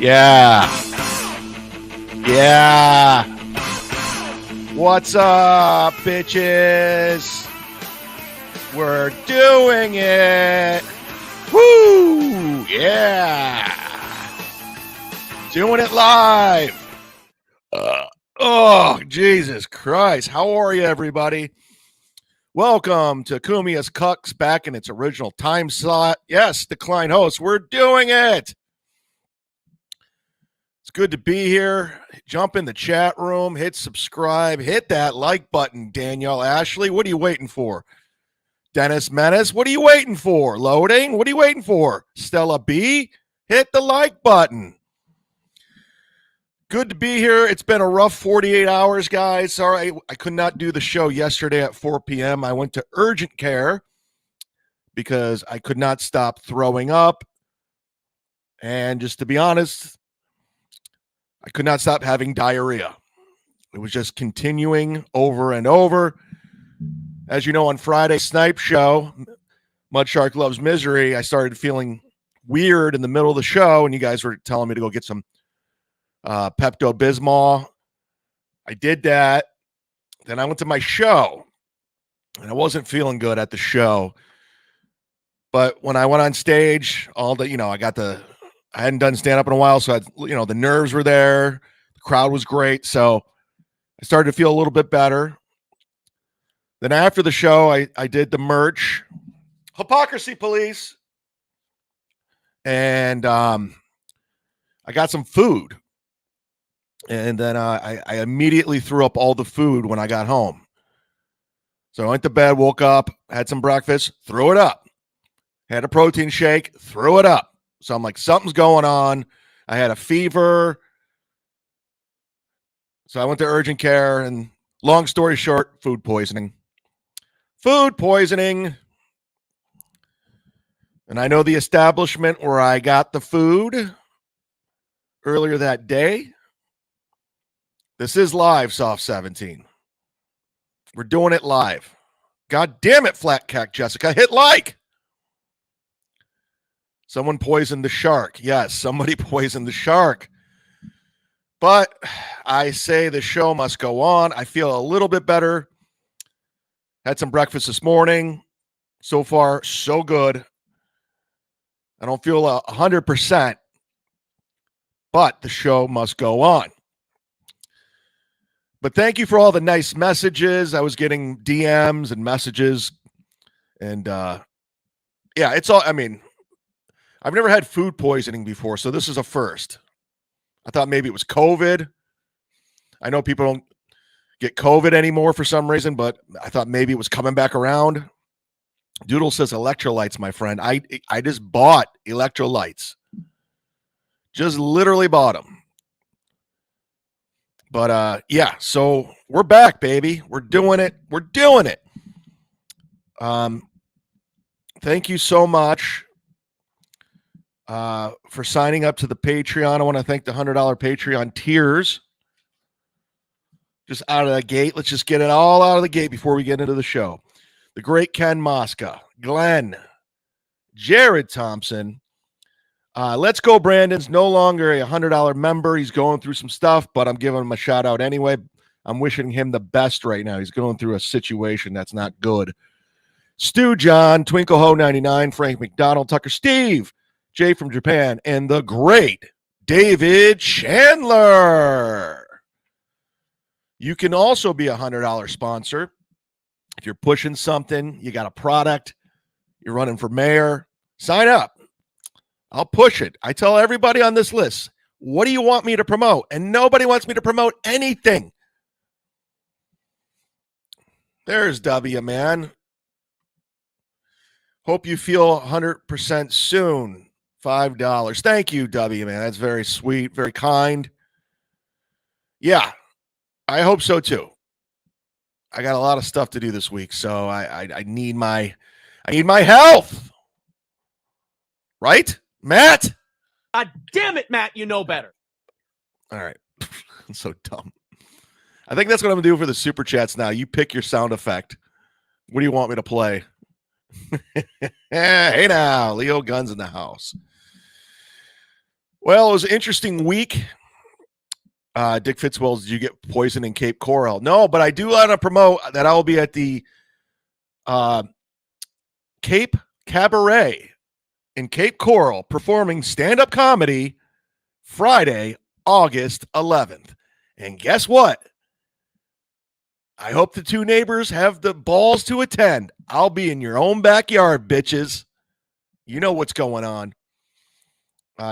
Yeah. Yeah. What's up, bitches? We're doing it. Woo! Yeah. Doing it live. Oh, Jesus Christ. How are you, everybody? Welcome to Cumia'S Cucks back in its original time slot. Yes, decline host. We're doing it. It's good to be here. Jump in the chat room, hit subscribe, hit that like button, Danielle Ashley. What are you waiting for? Dennis Menace, what are you waiting for? Loading, what are you waiting for? Stella B, hit the like button. Good to be here. It's been a rough 48 hours, guys. Sorry, I could not do the show yesterday at 4 p.m. I went to urgent care because I could not stop throwing up. And just to be honest, I could not stop having diarrhea. It was just continuing over and over. As you know, on Friday Snipe show, Mud Shark Loves Misery, I started feeling weird in the middle of the show, and you guys were telling me to go get some Pepto-Bismol. I did that. Then I went to my show, and I wasn't feeling good at the show. But when I went on stage, I hadn't done stand-up in a while, so the nerves were there. The crowd was great, so I started to feel a little bit better. Then after the show, I did the merch, Hypocrisy Police, and I got some food. And then I immediately threw up all the food when I got home. So I went to bed, woke up, had some breakfast, threw it up. Had a protein shake, threw it up. So I'm like, something's going on. I had a fever. So I went to urgent care, and long story short, food poisoning. Food poisoning. And I know the establishment where I got the food earlier that day. This is live, Soft 17. We're doing it live. God damn it, Flat Cack Jessica. Hit like. Someone poisoned the shark. Yes, somebody poisoned the shark. But I say the show must go on. I feel a little bit better. Had some breakfast this morning. So far, so good. I don't feel 100%, but the show must go on. But thank you for all the nice messages. I was getting DMs and messages. And it's all, I've never had food poisoning before, so this is a first. I thought maybe it was COVID. I know people don't get COVID anymore for some reason, but I thought maybe it was coming back around. Doodle says electrolytes, my friend. I just bought electrolytes. Just literally bought them. But so we're back, baby. We're doing it. We're doing it. Thank you so much for signing up to the Patreon. I want to thank the $100 Patreon tiers. Just out of the gate. Let's just get it all out of the gate before we get into the show. The great Ken Mosca, Glenn, Jared Thompson. Let's Go Brandon's no longer a $100 member. He's going through some stuff, but I'm giving him a shout out anyway. I'm wishing him the best right now. He's going through a situation that's not good. Stu John, Twinkle Ho 99, Frank McDonald, Tucker Steve, Jay from Japan, and the great David Chandler. You can also be a $100 sponsor. If you're pushing something, you got a product, you're running for mayor, sign up. I'll push it. I tell everybody on this list, what do you want me to promote? And nobody wants me to promote anything. There's W, man. Hope you feel 100% soon. $5. Thank you, W, man. That's very sweet, very kind. Yeah, I hope so too. I got a lot of stuff to do this week, so I need my health. Right? Matt? God damn it, Matt, you know better. All right. I'm so dumb. I think that's what I'm going to do for the super chats now. You pick your sound effect. What do you want me to play? Hey now, Leo Guns in the house. Well, it was an interesting week. Dick Fitzwills, did you get poisoned in Cape Coral? No, but I do want to promote that I will be at the Cape Cabaret in Cape Coral performing stand-up comedy Friday, August 11th. And guess what? I hope the two neighbors have the balls to attend. I'll be in your own backyard, bitches. You know what's going on.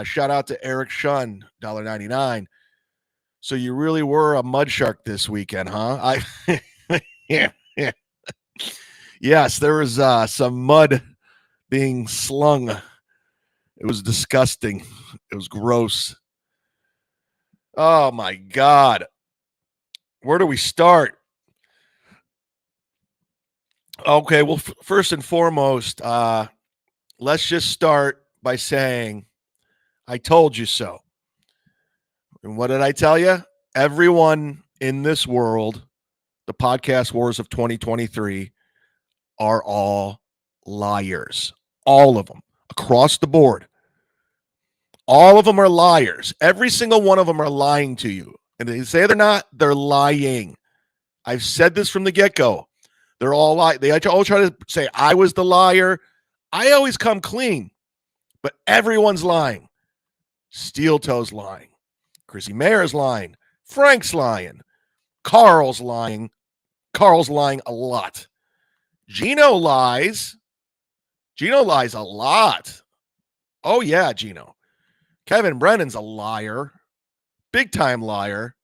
Shout out to Eric Shun, $1.99. So you really were a mud shark this weekend, huh? Yeah. Yes, there was some mud being slung. It was disgusting. It was gross. Oh my God. Where do we start? Okay, well, first and foremost, let's just start by saying, I told you so. And what did I tell you? Everyone in this world, the podcast wars of 2023, are all liars. All of them, across the board. All of them are liars. Every single one of them are lying to you. And they say they're not, they're lying. I've said this from the get-go. They're all lying. They all try to say I was the liar. I always come clean, but everyone's lying. Steel Toe's lying. Chrissy Mayer's lying. Frank's lying. Karl's lying. Karl's lying a lot. Gino lies. Gino lies a lot. Oh, yeah, Gino. Kevin Brennan's a liar. Big time liar.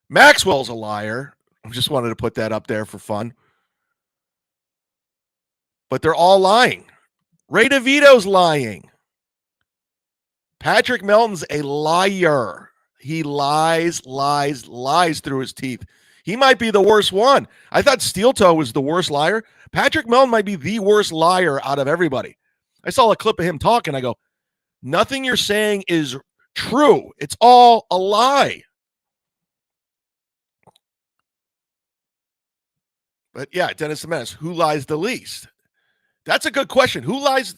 Maxwell's a liar. I just wanted to put that up there for fun. But they're all lying. Ray DeVito's lying. Patrick Melton's a liar. He lies through his teeth. He might be the worst one. I thought Steel Toe was the worst liar. Patrick Melton might be the worst liar out of everybody. I saw a clip of him talking. I go, nothing you're saying is true. It's all a lie. But yeah, Dennis the Menace, who lies the least? That's a good question. Who lies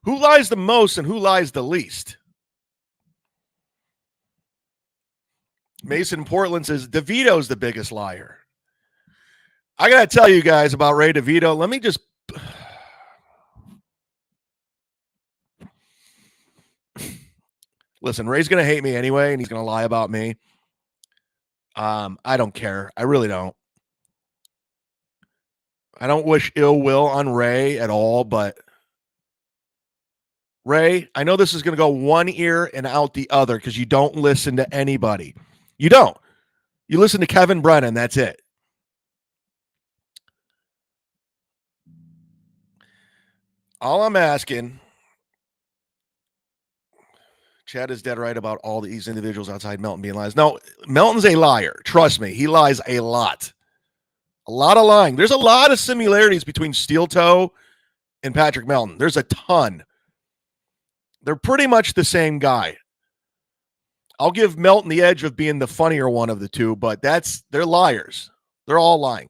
the most and who lies the least? Mason Portland says DeVito's the biggest liar. I got to tell you guys about Ray DeVito. Let me just listen, Ray's going to hate me anyway, and he's going to lie about me. I don't care. I really don't. I don't wish ill will on Ray at all, but Ray, I know this is going to go one ear and out the other because you don't listen to anybody. You don't. You listen to Kevin Brennan. That's it. All I'm asking, Chad is dead right about all these individuals outside Melton being liars. No, Melton's a liar. Trust me. He lies a lot. A lot of lying. There's a lot of similarities between Steel Toe and Patrick Melton. There's a ton. They're pretty much the same guy. I'll give Melton the edge of being the funnier one of the two, but they're liars. They're all lying.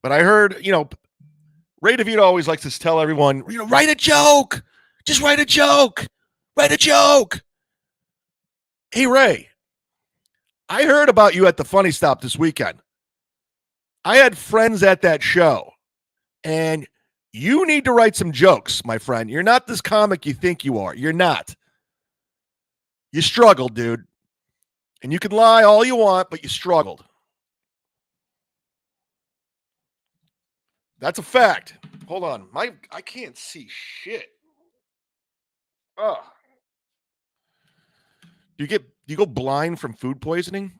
But I heard, Ray DeVito always likes to tell everyone, write a joke. Just write a joke. Write a joke. Hey, Ray, I heard about you at the Funny Stop this weekend. I had friends at that show, and you need to write some jokes, my friend. You're not this comic you think you are. You're not. You struggled, dude. And you can lie all you want, but you struggled. That's a fact. Hold on. I can't see shit. Oh. Do you go blind from food poisoning?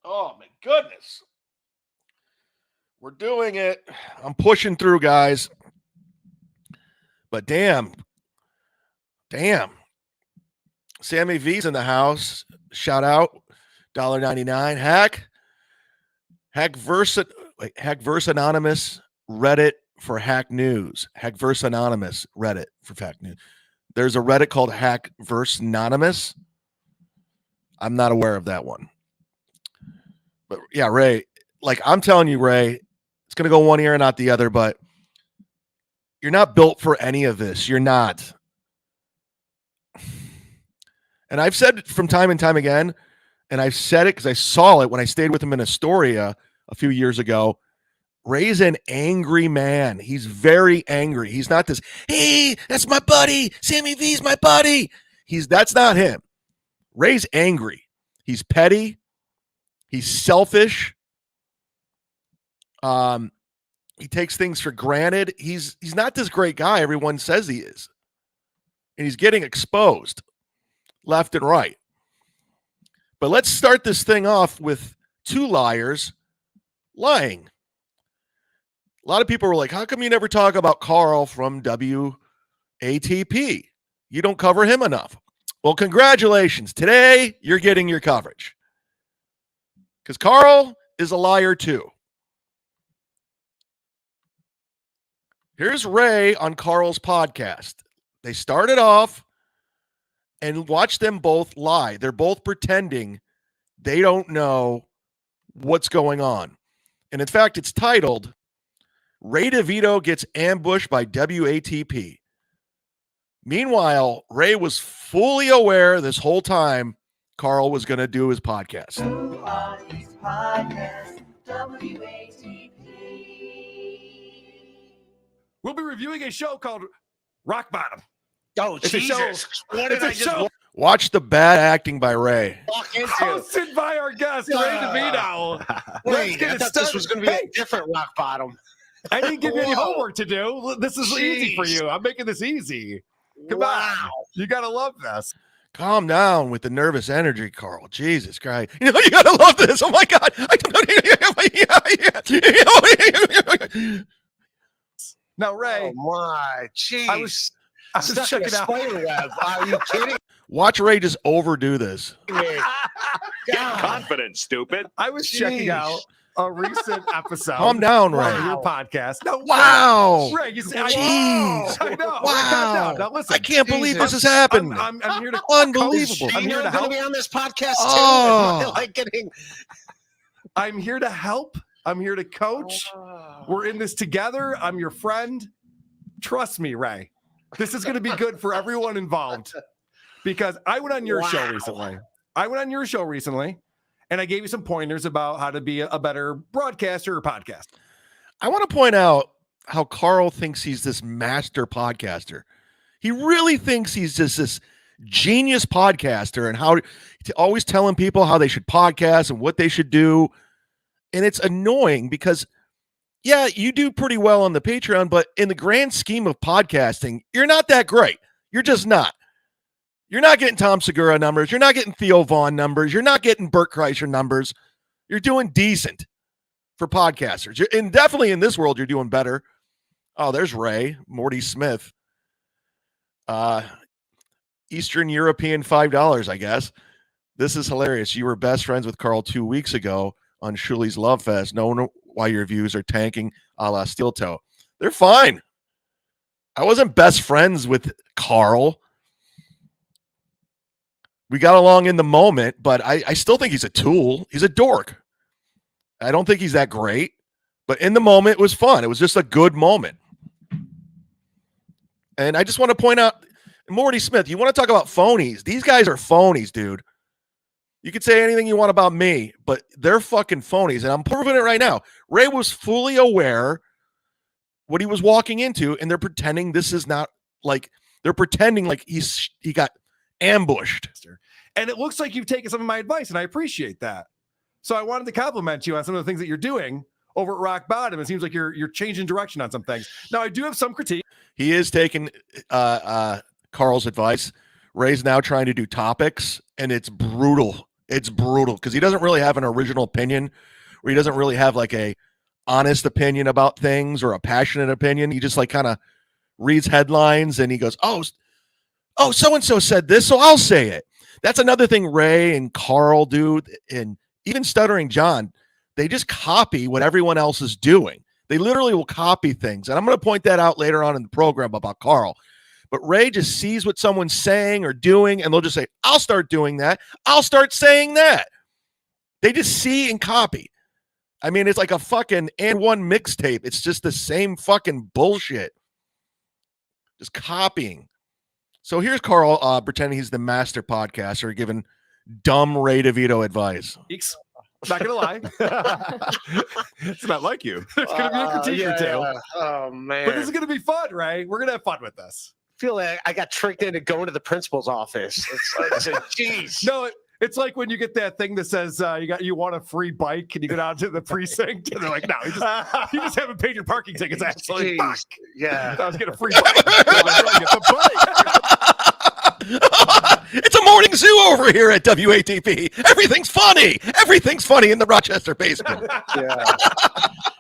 Oh my goodness. We're doing it. I'm pushing through, guys. But damn. Sammy V's in the house. Shout out. $1.99. Hackverse Anonymous, Reddit for Hack News. Hackverse Anonymous, Reddit for Hack News. There's a Reddit called Hackverse Anonymous. I'm not aware of that one. But yeah, Ray, I'm telling you, Ray, it's going to go one ear and not the other, but You're not built for any of this. You're not. And I've said from time and time again, and I've said it because I saw it when I stayed with him in Astoria a few years ago. Ray's an angry man. He's very angry. He's not this, hey, that's my buddy. Sammy V's my buddy. That's not him. Ray's angry. He's petty. He's selfish. He takes things for granted. He's not this great guy everyone says he is. And he's getting exposed left and right. But let's start this thing off with two liars lying. A lot of people were like, how come you never talk about Karl from WATP? You don't cover him enough. Well, congratulations. Today, you're getting your coverage. Because Karl is a liar too. Here's Ray on Karl's podcast. They started off and watch them both lie. They're both pretending they don't know what's going on. And in fact, it's titled, Ray DeVito Gets Ambushed by WATP. Meanwhile, Ray was fully aware this whole time Karl was going to do his podcast. Who are these podcasts? WATP. We'll be reviewing a show called Rock Bottom. Oh, It's a show. Jesus. What did I just show Watch the bad acting by Ray. walk into? hosted by our guest, Ray DeVito. Wait, get I it thought this started. was going to be Hey. a different rock bottom. I didn't give you any Whoa. homework to do. This is easy for Jeez. you. I'm making this easy. Come Wow. on. You got to love this. Calm down with the nervous energy, Karl. Jesus Christ. You know, you got to love this. Oh, my God. Now, Ray, Oh, my. Jeez. I was stuck in checking a out. spider web. Are you kidding Watch Ray just overdo this. me? God. Confident, stupid. I was checking Jeez. out a recent episode. Calm down, on Ray. your podcast. No, Wow. Ray, you see, Jeez. I know. Wow. Now listen. I can't believe this Jesus. has happened. I'm here to Unbelievable. coach. I'm here to Gino going help. to be on this podcast too. Oh. Am I, like getting. I'm here to help. I'm here to coach. We're in this together. I'm your friend. Trust me, Ray. This is going to be good for everyone involved. Because I went on your show Wow. recently. And I gave you some pointers about how to be a better broadcaster or podcast. I want to point out how Karl thinks he's this master podcaster. He really thinks he's just this genius podcaster and how always telling people how they should podcast and what they should do. And it's annoying because, yeah, you do pretty well on the Patreon, but in the grand scheme of podcasting, you're not that great. You're just not. You're not getting Tom Segura numbers. You're not getting Theo Vaughn numbers. You're not getting Bert Kreischer numbers. You're doing decent for podcasters. And definitely in this world, you're doing better. Oh, there's Ray, Morty Smith. Eastern European $5, I guess. This is hilarious. You were best friends with Karl 2 weeks ago on Shuli's Love Fest. No wonder why your views are tanking a la Steel Toe. They're fine. I wasn't best friends with Karl. We got along in the moment, but I still think he's a tool. He's a dork. I don't think he's that great, but in the moment, it was fun. It was just a good moment. And I just want to point out, Morty Smith, you want to talk about phonies? These guys are phonies, dude. You could say anything you want about me, but they're fucking phonies, and I'm proving it right now. Ray was fully aware what he was walking into, and they're pretending this is not like they're pretending like he got ambushed. And it looks like you've taken some of my advice, and I appreciate that. So I wanted to compliment you on some of the things that you're doing over at Rock Bottom. It seems like you're changing direction on some things. Now, I do have some critique. He is taking Karl's advice. Ray's now trying to do topics, and it's brutal. It's brutal because he doesn't really have an original opinion, or he doesn't really have like a honest opinion about things or a passionate opinion. He just like kind of reads headlines and he goes, oh, so-and-so said this, so I'll say it. That's another thing Ray and Karl do, and even Stuttering John, they just copy what everyone else is doing. They literally will copy things. And I'm going to point that out later on in the program about Karl. But Ray just sees what someone's saying or doing, and they'll just say, I'll start doing that. I'll start saying that. They just see and copy. I mean, it's like a fucking and one mixtape. It's just the same fucking bullshit. just copying. So here's Karl pretending he's the master podcaster giving dumb Ray DeVito advice. Not gonna lie, it's not like you. There's gonna be a critique or two. Yeah. Oh man! But this is gonna be fun, right? We're gonna have fun with this. I feel like I got tricked into going to the principal's office. It's like, geez. No, it's like when you get that thing that says you want a free bike and you go down to the precinct and they're like, no, you just haven't paid your parking tickets. Actually, fuck. Yeah, I was getting a free bike. It's a bike. It's a morning zoo over here at WATP. Everything's funny. Everything's funny in the Rochester basement. yeah.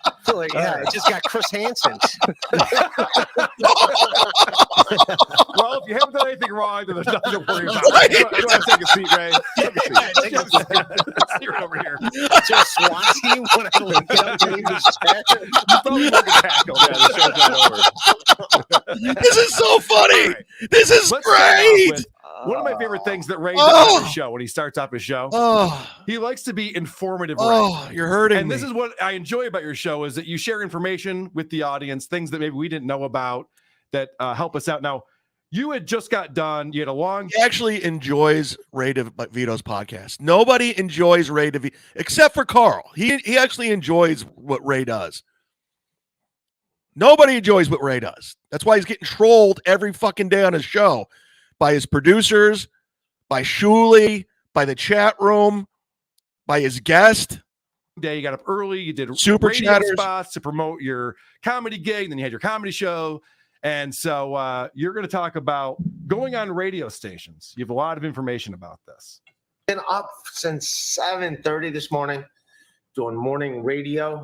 I feel like, I just got Chris Hansen. Well, if you haven't done anything wrong, then there's nothing to worry about. Right. You want to take a seat, Ray? Take a seat. Take a seat. You're over here. Just SWAT team when I link up to You probably won't get tackled. Yeah, the show's not over. This is so funny. Right. This is Let's start off great. with one of my favorite things that Ray does on his show when he starts off his show. Oh, He likes to be informative. oh, you're hurting And me. this is what I enjoy about your show is that you share information with the audience, things that maybe we didn't know about that help us out. Now, you had just got done. You had a long. He actually enjoys Ray DeVito's podcast. Nobody enjoys Ray DeVito except for Karl. He actually enjoys what Ray does. Nobody enjoys what Ray does. That's why he's getting trolled every fucking day on his show by his producers, by Shuley, by the chat room, by his guest. Day you got up early. You did Super radio chatters. spots to promote your comedy gig. Then you had your comedy show. And so you're going to talk about going on radio stations. You have a lot of information about this. Been up since 7:30 this morning, doing morning radio.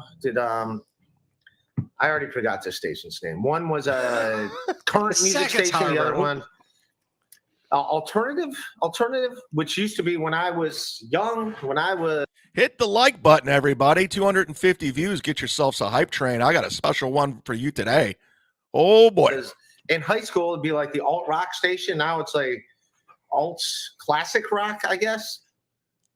I already forgot the station's name. One was a current The music second's station. The harder. other one, alternative, which used to be when I was young. When I was Hit the like button, everybody. 250 views. Get yourselves a hype train. I got a special one for you today. Oh, boy. in high school, it'd be like the alt rock station. Now it's like alt classic rock, I guess.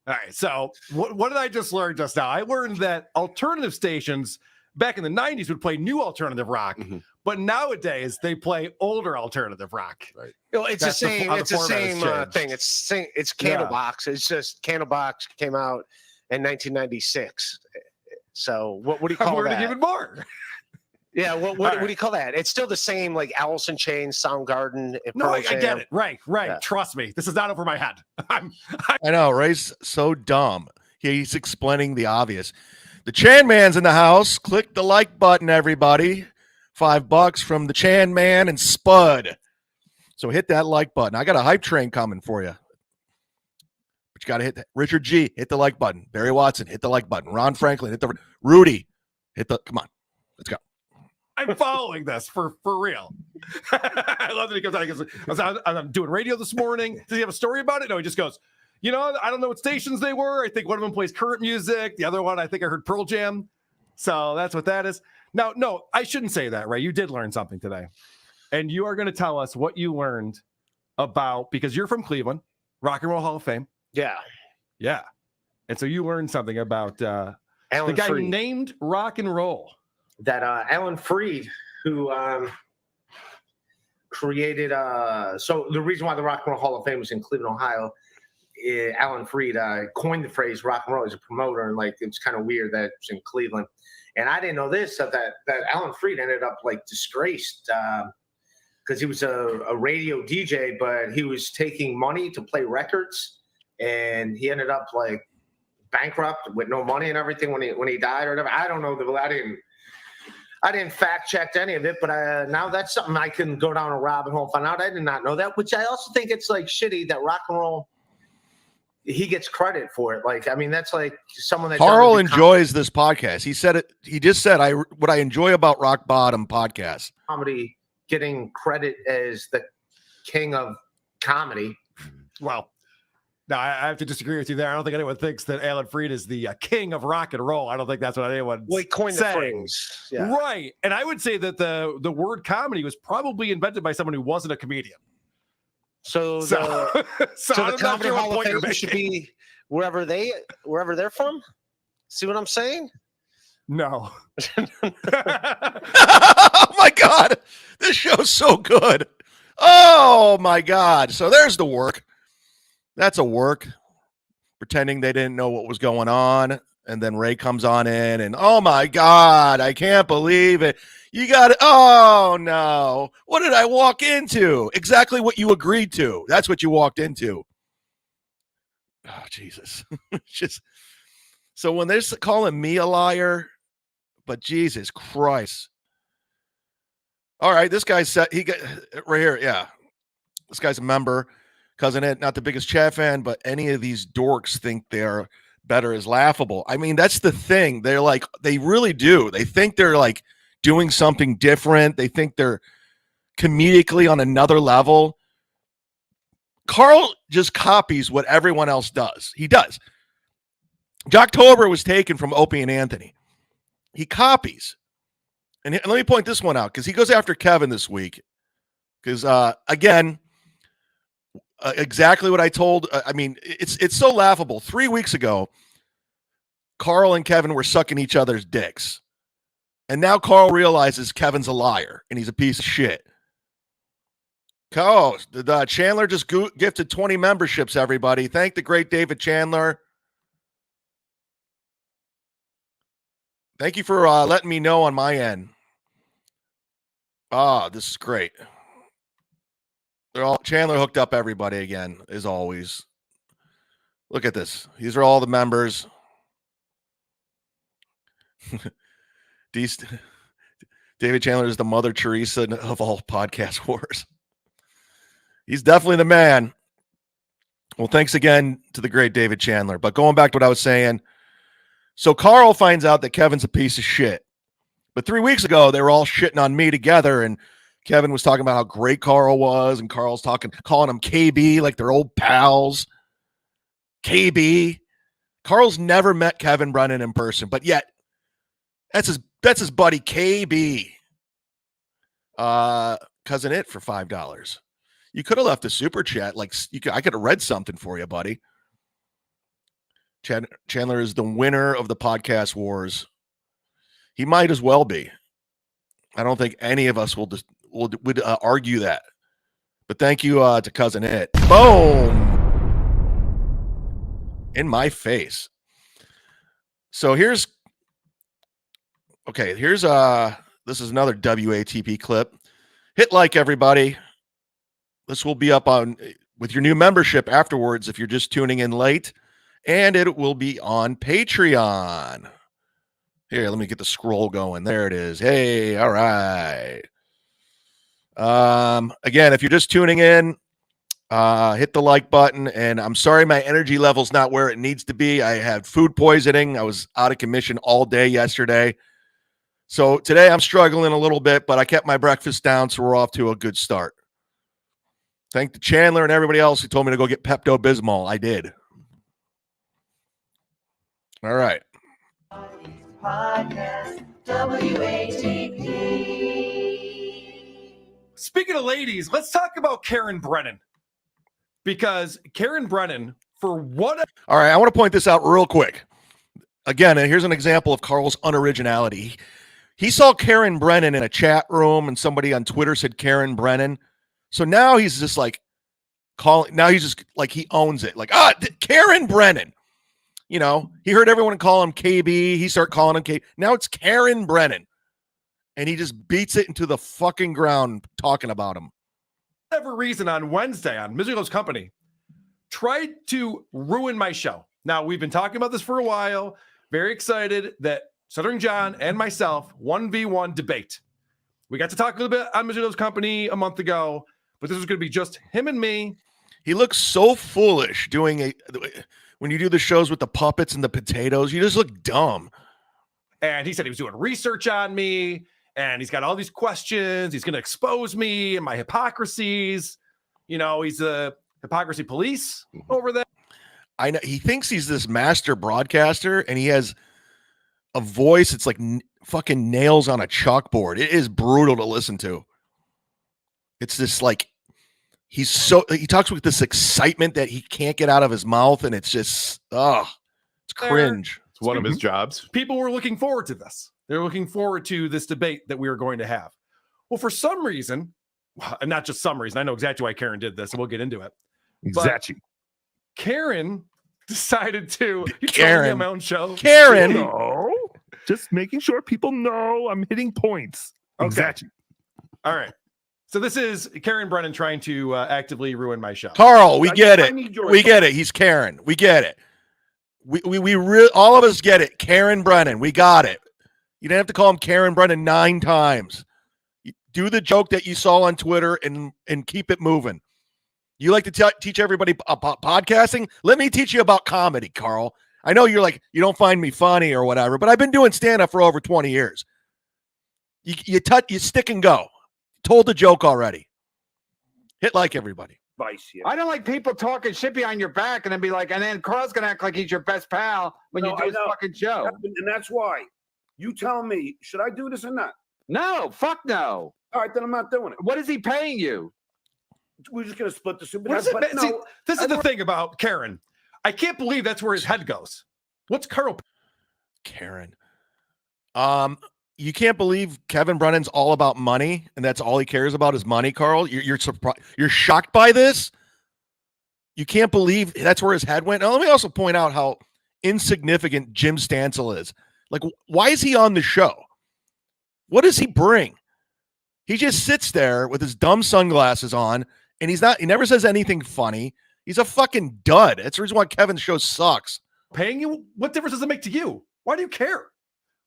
All right. So what did I just learn just now? I learned that alternative stations back in the 90s would play new alternative rock, but nowadays they play older alternative rock. Right. It's the same. It's the same thing. It's Candlebox. It's just Candlebox came out in 1996. So what do you call that? Even more. Yeah, what do you call that? It's still the same, like Alice in Chains, Soundgarden. No, I get it. Right. Yeah. Trust me. This is not over my head. I know. Ray's so dumb. He's explaining the obvious. The Chan Man's in the house. Click the like button, everybody. $5 from the Chan Man and Spud. So hit that like button. I got a hype train coming for you. But you got to hit that. Richard G, hit the like button. Barry Watson, hit the like button. Ron Franklin, hit the. Rudy, hit the. Come on. Let's go. I'm following this for real. I love that he comes out. He goes, I'm doing radio this morning. Does he have a story about it? No, he just goes, I don't know what stations they were. I think one of them plays current music. The other one, I think I heard Pearl Jam. So that's what that is. Now, no, I shouldn't say that, Ray. You did learn something today. And you are going to tell us what you learned about, because you're from Cleveland, Rock and Roll Hall of Fame. Yeah. Yeah. And so you learned something about the Alan guy Freed. named Rock and Roll. That Alan Freed, who created so the reason why the Rock and Roll Hall of Fame is in Cleveland, Ohio, Alan Freed coined the phrase rock and roll. He's a promoter, and like it's kind of weird that it's in Cleveland. And I didn't know this, that Alan Freed ended up like disgraced because he was a radio DJ, but he was taking money to play records, and he ended up like bankrupt with no money and everything when he died or whatever. I don't know. I didn't fact check any of it, but now that's something I can go down a rabbit hole and find out. I did not know that, which I also think it's like shitty that rock and roll, he gets credit for it. Like, I mean, that's like someone that Karl enjoys this podcast. He said it. He just said, what I enjoy about Rock Bottom podcast. Comedy getting credit as the king of comedy. Well, no, I have to disagree with you there. I don't think anyone thinks that Alan Freed is the king of rock and roll. I don't think that's what anyone's Coined the saying. phrase. Yeah. Right. And I would say that the word comedy was probably invented by someone who wasn't a comedian. So So the I'm not Comedy sure what Hall of point you're Fame should making. be wherever they're from. See what I'm saying? No. Oh my God. This show's so good. Oh my God. So there's the work. That's a work. Pretending they didn't know what was going on. And then Ray comes on in and, oh my God, I can't believe it. You got it. Oh no. What did I walk into? Exactly what you agreed to. That's what you walked into. Oh, Jesus. Just so when they're calling me a liar, but Jesus Christ. All right, this guy's set. He got right here. Yeah. This guy's a member. Cousin Ed, not the biggest chat fan, but any of these dorks think they're better is laughable. I mean, that's the thing. They're like, they really do. They think they're like doing something different. They think they're comedically on another level. Karl just copies what everyone else does. He does. Jocktober was taken from Opie and Anthony. He copies. And let me point this one out because he goes after Kevin this week. Because, again, exactly what I told. I mean, it's so laughable. 3 weeks ago, Karl and Kevin were sucking each other's dicks. And now Karl realizes Kevin's a liar and he's a piece of shit. Oh, Chandler just gifted 20 memberships, everybody. Thank the great David Chandler. Thank you for letting me know on my end. This is great. Chandler hooked up everybody again, as always. Look at this. These are all the members. David Chandler is the Mother Teresa of all podcast wars. He's definitely the man. Well, thanks again to the great David Chandler. But going back to what I was saying, so Karl finds out that Kevin's a piece of shit. But 3 weeks ago, they were all shitting on me together, and Kevin was talking about how great Karl was, and Karl's calling him KB like they're old pals. KB. Karl's never met Kevin Brennan in person, but yet that's his buddy KB. Cousin It for $5. You could have left a super chat. I could have read something for you, buddy. Chandler is the winner of the podcast wars. He might as well be. I don't think any of us would argue that. But thank you to Cousin It. Boom! In my face. So here's this is another WATP clip. Hit like, everybody. This will be up on with your new membership afterwards if you're just tuning in late. And it will be on Patreon. Here, let me get the scroll going. There it is. Hey, all right. Again, if you're just tuning in, hit the like button. And I'm sorry my energy level's not where it needs to be. I had food poisoning. I was out of commission all day yesterday. So today I'm struggling a little bit, but I kept my breakfast down, so we're off to a good start. Thank the Chandler and everybody else who told me to go get Pepto-Bismol. I did. All right. Podcast, WATP. Speaking of ladies, let's talk about Karen Brennan. Because Karen Brennan, for what? All right, I want to point this out real quick. Again, here's an example of Karl's unoriginality. He saw Karen Brennan in a chat room, and somebody on Twitter said Karen Brennan. So now he's just like now he's just like he owns it. Like, Karen Brennan. You know, he heard everyone call him KB. He started calling him KB. Now it's Karen Brennan. And he just beats it into the fucking ground talking about him. Whatever reason on Wednesday on Misery Loves Company tried to ruin my show. Now, we've been talking about this for a while. Very excited that Stuttering John and myself 1v1 debate. We got to talk a little bit on Misery Loves Company a month ago, but this was going to be just him and me. He looks so foolish doing when you do the shows with the puppets and the potatoes. You just look dumb. And he said he was doing research on me, and he's got all these questions. He's going to expose me and my hypocrisies. You know, he's a hypocrisy police over there. I know he thinks he's this master broadcaster, and he has a voice. It's like fucking nails on a chalkboard. It is brutal to listen to. It's this like he talks with this excitement that he can't get out of his mouth, and it's just it's cringe. It's one of his jobs. People were looking forward to this. They're looking forward to this debate that we were going to have. Well, for some reason, and not just some reason, I know exactly why Karen did this, and we'll get into it. Exactly. Karen decided to Karen on my own show. Karen. No, just making sure people know I'm hitting points. Okay. Exactly. All right. So this is Karen Brennan trying to actively ruin my show. Carl, we get it. We get it. He's Karen. We get it. All of us get it. Karen Brennan. We got it. You didn't have to call him Karen Brennan 9 times. Do the joke that you saw on Twitter and keep it moving. You like to teach everybody about podcasting? Let me teach you about comedy, Karl. I know you're like, you don't find me funny or whatever, but I've been doing stand-up for over 20 years. You stick and go. Told the joke already. Hit like everybody. I don't like people talking shit behind your back and then be like, and then Carl's gonna act like he's your best pal when you do his fucking show. And that's why. You tell me, should I do this or not? No, fuck no. All right, then I'm not doing it. What is he paying you? We're just gonna split the super. See, this is the thing about Karen. I can't believe that's where his head goes. What's Karl? Karen. You can't believe Kevin Brennan's all about money, and that's all he cares about is money, Karl. You're surprised. You're shocked by this. You can't believe that's where his head went. Now, let me also point out how insignificant Jim Stansel is. Like, why is he on the show? What does he bring? He just sits there with his dumb sunglasses on, and he never says anything funny. He's a fucking dud. That's the reason why Kevin's show sucks. Paying you? What difference does it make to you? Why do you care?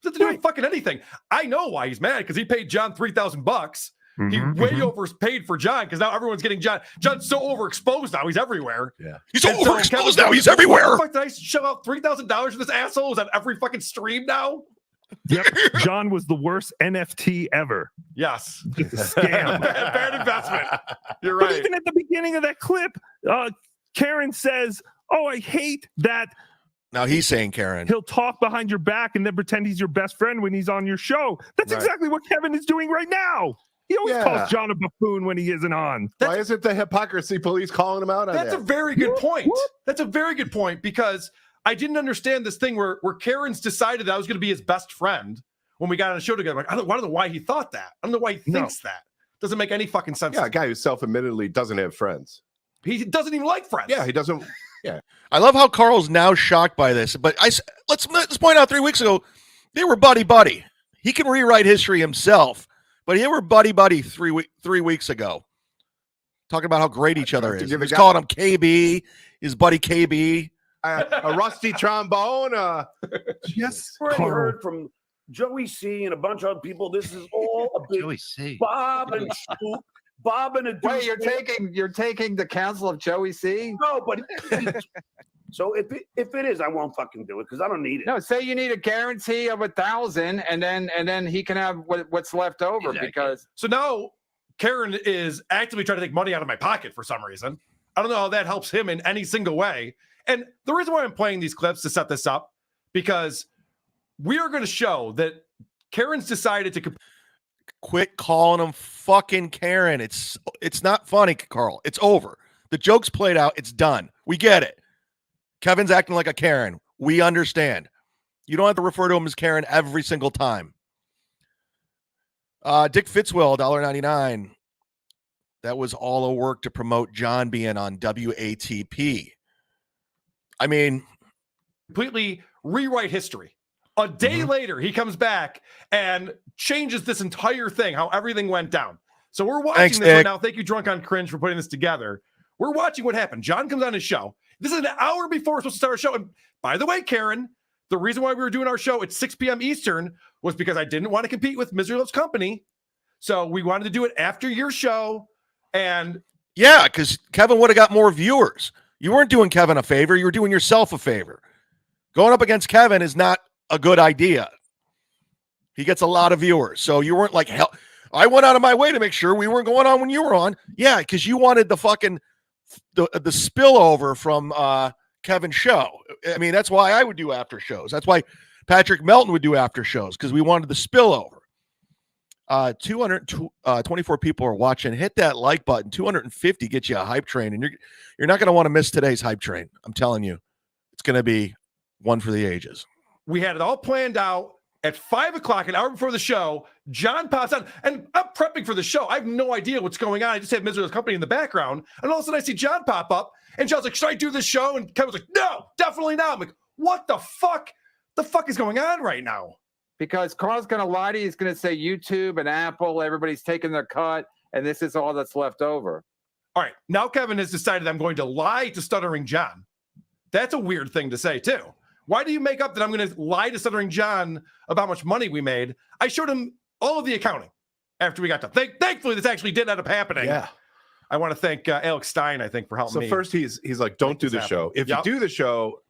Doesn't do fucking anything. I know why he's mad, because he paid John $3,000. He way overpaid for John, because now everyone's getting John. John's so overexposed now. He's everywhere. Yeah, he's so overexposed now. He's everywhere. Fuck, did I shell out $3,000 for this asshole? Is that every fucking stream now? Yep. John was the worst NFT ever. Yes. Just a scam. Bad investment. You're But right. even at the beginning of that clip, Karen says, "Oh, I hate that." Now he's saying Karen. He'll talk behind your back and then pretend he's your best friend when he's on your show. That's exactly what Kevin is doing right now. He always calls John a buffoon when he isn't on. Why isn't the hypocrisy police calling him out on That's that? a very good point. That's a very good point, because I didn't understand this thing where Karen's decided that I was going to be his best friend when we got on a show together. Like, I don't know why he thought that. I don't know why he thinks that. Doesn't make any fucking sense. Yeah, a guy who self-admittedly doesn't have friends. He doesn't even like friends. Yeah, he doesn't. Yeah. I love how Carl's now shocked by this, but let's point out 3 weeks ago, they were buddy. He can rewrite history himself, but they were buddy 3 weeks ago. Talking about how great each other is. He was calling him KB, his buddy KB. A rusty trombone. Yes, I heard from Joey C and a bunch of other people. This is all a big Joey C. Bob and Scoop. Bob and a dude. Wait, you're taking the counsel of Joey C? No, but so if it is, I won't fucking do it because I don't need it. No, say you need a guarantee of 1,000, and then he can have what's left over. Exactly. Because So now Karen is actively trying to take money out of my pocket for some reason. I don't know how that helps him in any single way. And the reason why I'm playing these clips to set this up, because we are going to show that Karen's decided to Quit calling him fucking Karen. It's not funny, Karl. It's over. The joke's played out. It's done. We get it. Kevin's acting like a Karen. We understand. You don't have to refer to him as Karen every single time. Dick Fitzwill, $1.99. That was all a work to promote John being on WATP. I mean, completely rewrite history. A day later, he comes back and changes this entire thing, how everything went down. So we're watching this right now. Thank you, Drunk on Cringe, for putting this together. We're watching what happened. John comes on his show. This is an hour before we're supposed to start our show. And by the way, Karen, the reason why we were doing our show at 6 p.m. Eastern was because I didn't want to compete with Misery Loves Company. So we wanted to do it after your show. And yeah, because Kevin would have got more viewers. You weren't doing Kevin a favor. You were doing yourself a favor. Going up against Kevin is not a good idea. He gets a lot of viewers. So you weren't like, hell, I went out of my way to make sure we weren't going on when you were on. Yeah, because you wanted the fucking the spillover from Kevin's show. I mean, that's why I would do after shows. That's why Patrick Melton would do after shows, because we wanted the spillover. 224 people are watching. Hit that like button. 250 gets you a hype train, and you're not going to want to miss today's hype train. I'm telling you, it's going to be one for the ages. We had it all planned out. At 5 o'clock, an hour before the show, John pops on, and I'm prepping for the show. I have no idea what's going on. I just have Miserable Company in the background, and all of a sudden I see John pop up, and John's like, "Should I do this show?" And Kevin's like, "No, definitely not." I'm like, "What the fuck? The fuck is going on right now?" Because Carl's going to lie to you. He's going to say YouTube and Apple, everybody's taking their cut, and this is all that's left over. All right, now Kevin has decided I'm going to lie to Stuttering John. That's a weird thing to say too. Why do you make up that I'm going to lie to Stuttering John about how much money we made? I showed him all of the accounting after we got done. Thankfully, this actually did end up happening. Yeah. I want to thank Alex Stein, I think, for helping me. So first he's like, don't do the show. If you do the show,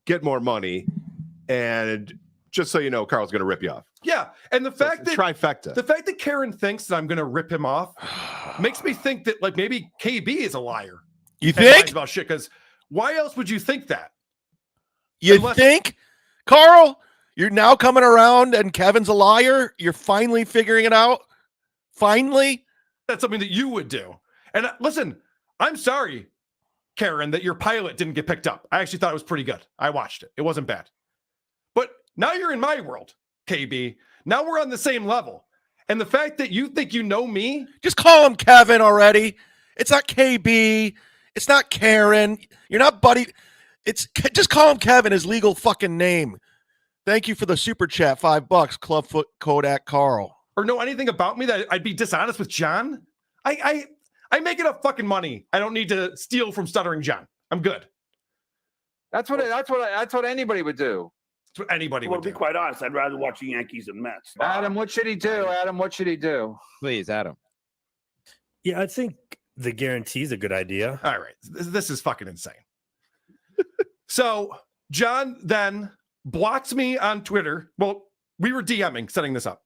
get more money. And just so you know, Karl's going to rip you off. Yeah. And the fact that trifecta. The fact that Karen thinks that I'm going to rip him off makes me think that like maybe KB is a liar. You think? About shit, because why else would you think that? You think, Karl, you're now coming around and Kevin's a liar? You're finally figuring it out? Finally? That's something that you would do. And listen, I'm sorry, Karen, that your pilot didn't get picked up. I actually thought it was pretty good. I watched it. It wasn't bad. But now you're in my world, KB. Now we're on the same level. And the fact that you think you know me. Just call him Kevin already. It's not KB. It's not Karen. You're not buddy. Just call him Kevin, his legal fucking name. Thank you for the super chat, $5. Clubfoot Kodak Karl. Or know anything about me that I'd be dishonest with John? I make enough fucking money. I don't need to steal from Stuttering John. I'm good. That's what anybody would do. That's what anybody would do. To be quite honest, I'd rather watch the Yankees and Mets. Adam, what should he do? Adam, what should he do? Please, Adam. Yeah, I think the guarantee is a good idea. All right. This is fucking insane. So John then blocks me on Twitter. Well, we were DMing, setting this up.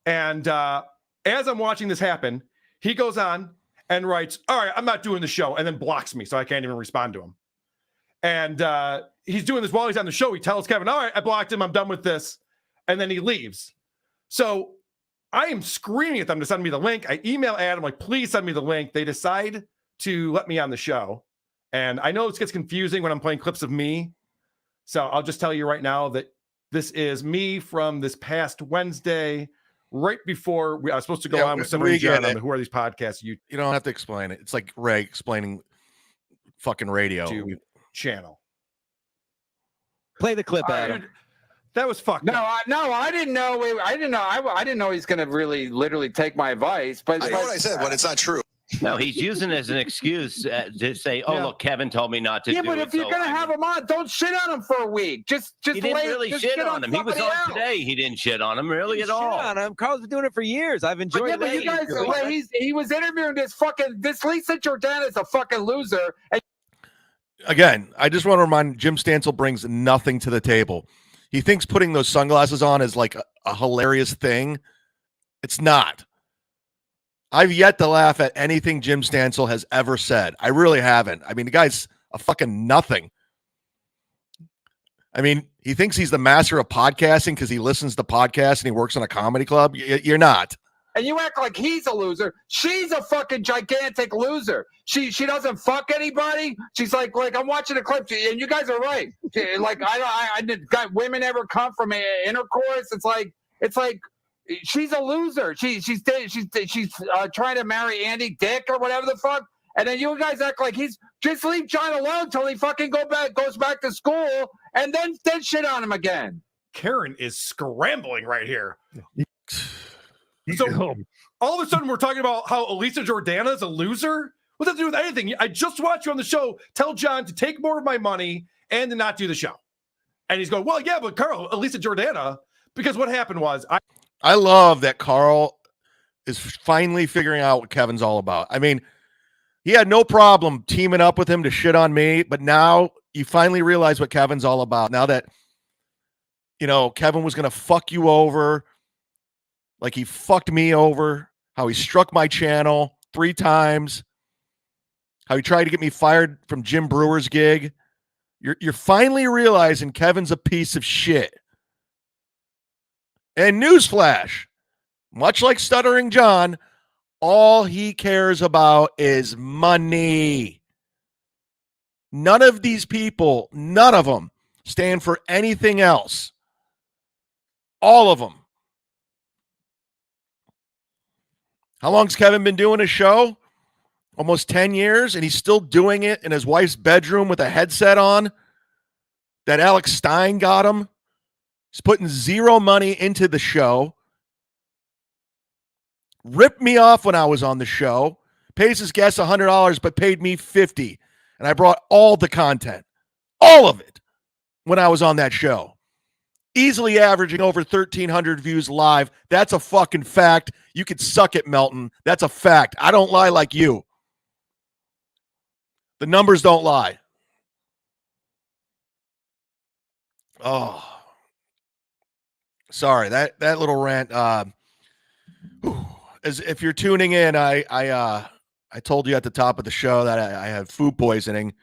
And as I'm watching this happen, he goes on and writes, "All right, I'm not doing the show," and then blocks me, so I can't even respond to him. And he's doing this while he's on the show. He tells Kevin, "All right, I blocked him. I'm done with this." And then he leaves. So I am screaming at them to send me the link. I email Adam, like, "Please send me the link." They decide to let me on the show. And I know this gets confusing when I'm playing clips of me. So I'll just tell you right now that this is me from this past Wednesday, right before I was supposed to go on with somebody John on the Who Are These Podcasts? You don't have to explain it. It's like Ray explaining fucking radio channel. Play the clip, Adam. That was fucked. No, I didn't know. I didn't know he's going to really literally take my advice. But I know what I said, but it's not true. No, he's using it as an excuse to say, "Oh, look, Kevin told me not to." Yeah, but if you're gonna have him on, don't shit on him for a week. Just he didn't really shit on him. He was on today. He didn't shit on him really at all. Shit on him. Carl's been doing it for years. I've enjoyed it. But you guys, he was interviewing this Lisa Jordan is a fucking loser. And again, I just want to remind Jim Stansel brings nothing to the table. He thinks putting those sunglasses on is like a hilarious thing. It's not. I've yet to laugh at anything Jim Stansel has ever said. I really haven't. I mean, the guy's a fucking nothing. I mean, he thinks he's the master of podcasting because he listens to podcasts and he works in a comedy club. You're not. And you act like he's a loser. She's a fucking gigantic loser. She doesn't fuck anybody. She's like I'm watching a clip, and you guys are right. Like I got women ever come from intercourse. It's like she's a loser. She's trying to marry Andy Dick or whatever the fuck. And then you guys act like just leave John alone till he fucking goes back to school and then shit on him again. Karen is scrambling right here. So all of a sudden we're talking about how Elisa Jordana is a loser. What's that to do with anything? I just watched you on the show tell John to take more of my money and to not do the show. And he's going, "Well, yeah, but Karl, Elisa Jordana," because what happened was I love that Karl is finally figuring out what Kevin's all about. I mean, he had no problem teaming up with him to shit on me, but now you finally realize what Kevin's all about. Now that, Kevin was going to fuck you over like he fucked me over, how he struck my channel 3 times, how he tried to get me fired from Jim Brewer's gig. You're finally realizing Kevin's a piece of shit. And newsflash, much like Stuttering John, all he cares about is money. None of these people, none of them, stand for anything else. All of them. How long's Kevin been doing his show? Almost 10 years, and he's still doing it in his wife's bedroom with a headset on that Alex Stein got him. He's putting zero money into the show. Ripped me off when I was on the show. Pays his guests $100, but paid me $50. And I brought all the content, all of it, when I was on that show. Easily averaging over 1,300 views live. That's a fucking fact. You could suck it, Melton. That's a fact. I don't lie like you. The numbers don't lie. Oh, sorry. That little rant. As if you're tuning in, I told you at the top of the show that I had food poisoning.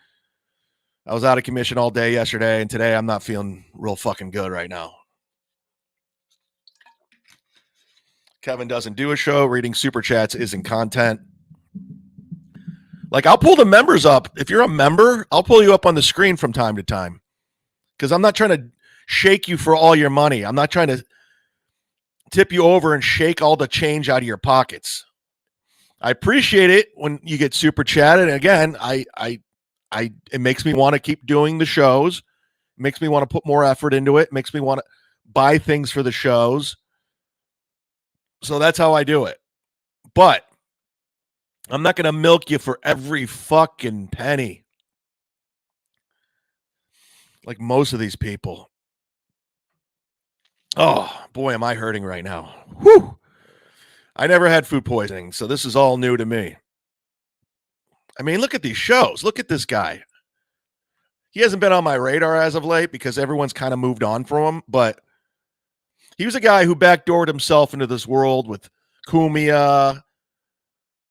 I was out of commission all day yesterday, and today I'm not feeling real fucking good right now. Kevin doesn't do a show. Reading super chats isn't content. Like, I'll pull the members up. If you're a member, I'll pull you up on the screen from time to time. Because I'm not trying to shake you for all your money. I'm not trying to tip you over and shake all the change out of your pockets. I appreciate it when you get super chatted. And again, it makes me want to keep doing the shows. It makes me want to put more effort into it. It makes me want to buy things for the shows. So that's how I do it. But I'm not going to milk you for every fucking penny. Like most of these people. Oh, boy, am I hurting right now. Whew. I never had food poisoning, so this is all new to me. I mean, look at these shows. Look at this guy. He hasn't been on my radar as of late because everyone's kind of moved on from him, but he was a guy who backdoored himself into this world with Cumia'S.